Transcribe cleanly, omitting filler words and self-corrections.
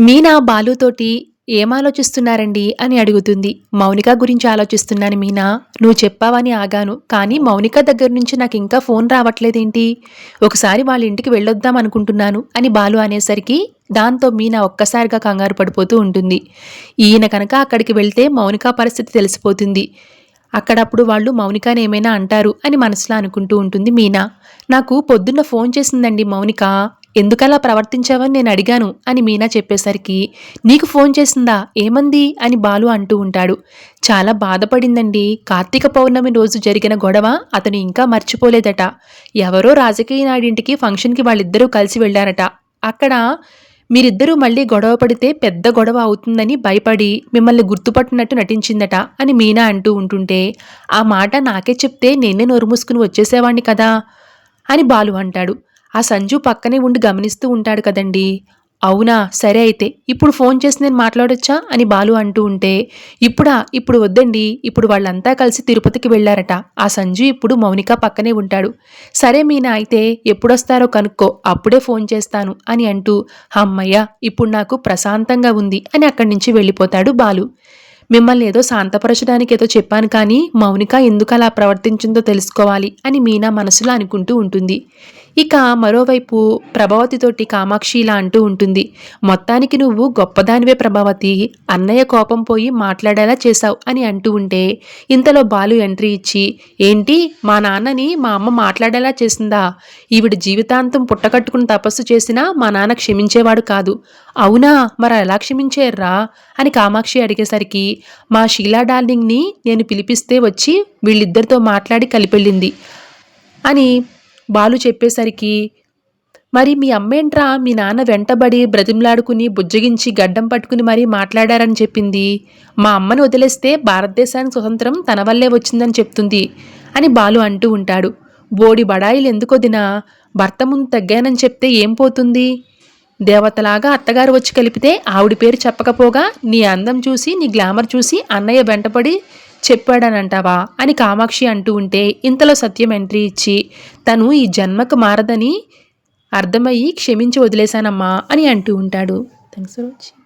మీనా బాలుతోటి ఏం ఆలోచిస్తున్నారండి అని అడుగుతుంది. మౌనిక గురించి ఆలోచిస్తున్నాను మీనా. నువ్వు చెప్పావని ఆగాను. కానీ మౌనిక దగ్గర నుంచి నాకింకా ఫోన్ రావట్లేదేంటి? ఒకసారి వాళ్ళ ఇంటికి వెళ్ళొద్దాం అనుకుంటున్నాను అని బాలు అనేసరికి దాంతో మీనా ఒక్కసారిగా కంగారు పడిపోతూ ఉంటుంది. ఈయన కనుక అక్కడికి వెళ్తే మౌనిక పరిస్థితి తెలిసిపోతుంది. అక్కడప్పుడు వాళ్ళు మౌనికని ఏమైనా అంటారు అని మనసులో అనుకుంటూ ఉంటుంది మీనా. నాకు పొద్దున్న ఫోన్ చేసిందండి మౌనిక. ఎందుకలా ప్రవర్తించావని నేను అడిగాను అని మీనా చెప్పేసరికి, నీకు ఫోన్ చేసిందా? ఏమంది? అని బాలు అంటూ ఉంటాడు. చాలా బాధపడిందండి. కార్తీక పౌర్ణమి రోజు జరిగిన గొడవ అతను ఇంకా మర్చిపోలేదట. ఎవరో రాజకీయ నాయుడింటికి ఫంక్షన్కి వాళ్ళిద్దరూ కలిసి వెళ్లారట. అక్కడ మీరిద్దరూ మళ్ళీ గొడవ పడితే పెద్ద గొడవ అవుతుందని భయపడి మిమ్మల్ని గుర్తుపట్టినట్టు నటించిందట అని మీనా అంటూ ఉంటుంటే, ఆ మాట నాకే చెప్తే నేనే నోరు మూసుకుని వచ్చేసేవాణ్ణి కదా అని బాలు అంటాడు. ఆ సంజు పక్కనే ఉండి గమనిస్తూ ఉంటాడు కదండీ. అవునా, సరే అయితే ఇప్పుడు ఫోన్ చేసి నేను మాట్లాడొచ్చా అని బాలు అంటూ ఉంటే, ఇప్పుడా? ఇప్పుడు వద్దండి. ఇప్పుడు వాళ్ళంతా కలిసి తిరుపతికి వెళ్లారట. ఆ సంజు ఇప్పుడు మౌనిక పక్కనే ఉంటాడు. సరే మీనా, అయితే ఎప్పుడొస్తారో కనుక్కో, అప్పుడే ఫోన్ చేస్తాను అని అంటూ, హమ్మయ్య, ఇప్పుడు నాకు ప్రశాంతంగా ఉంది అని అక్కడి నుంచి వెళ్ళిపోతాడు బాలు. మిమ్మల్ని ఏదో శాంతపరచడానికి ఏదో చెప్పాను కానీ మౌనిక ఎందుకు అలా ప్రవర్తించిందో తెలుసుకోవాలి అని మీనా మనసులో అనుకుంటూ ఉంటుంది. ఇక మరోవైపు ప్రభావతితోటి కామాక్షి ఇలా అంటూ ఉంటుంది. మొత్తానికి నువ్వు గొప్పదానివే ప్రభావతి, అన్నయ్య కోపం పోయి మాట్లాడేలా చేశావు అని అంటూ ఉంటే, ఇంతలో బాలు ఎంట్రీ ఇచ్చి, ఏంటి మా నాన్నని మా అమ్మ మాట్లాడేలా చేసిందా? ఈవిడ జీవితాంతం పుట్టకట్టుకుని తపస్సు చేసినా మా నాన్న క్షమించేవాడు కాదు. అవునా, మరి ఎలా క్షమించేర్రా అని కామాక్షి అడిగేసరికి, మా షీలా డార్లింగ్ని నేను పిలిపిస్తే వచ్చి వీళ్ళిద్దరితో మాట్లాడి కలిపెళ్ళింది అని బాలు చెప్పేసరికి, మరి మీ అమ్మేంట్రా మీ నాన్న వెంటబడి బ్రతిమలాడుకుని బుజ్జగించి గడ్డం పట్టుకుని మరీ మాట్లాడారని చెప్పింది? మా అమ్మను వదిలేస్తే భారతదేశానికి స్వతంత్రం తన వల్లే వచ్చిందని చెప్తుంది అని బాలు అంటూ ఉంటాడు. బోడి బడాయిలు ఎందుకొదినా, భర్త ముందు తగ్గానని చెప్తే ఏం పోతుంది? దేవతలాగా అత్తగారు వచ్చి కలిపితే ఆవిడ పేరు చెప్పకపోగా నీ అందం చూసి నీ గ్లామర్ చూసి అన్నయ్య వెంటపడి చెప్పాడనంటావా అని కామాక్షి అంటూ ఉంటే, ఇంతలో సత్యం ఎంట్రీ ఇచ్చి, తను ఈ జన్మకు మారదని అర్థమయ్యి క్షమించి వదిలేశానమ్మా అని అంటూ ఉంటాడు. Thanks for watching.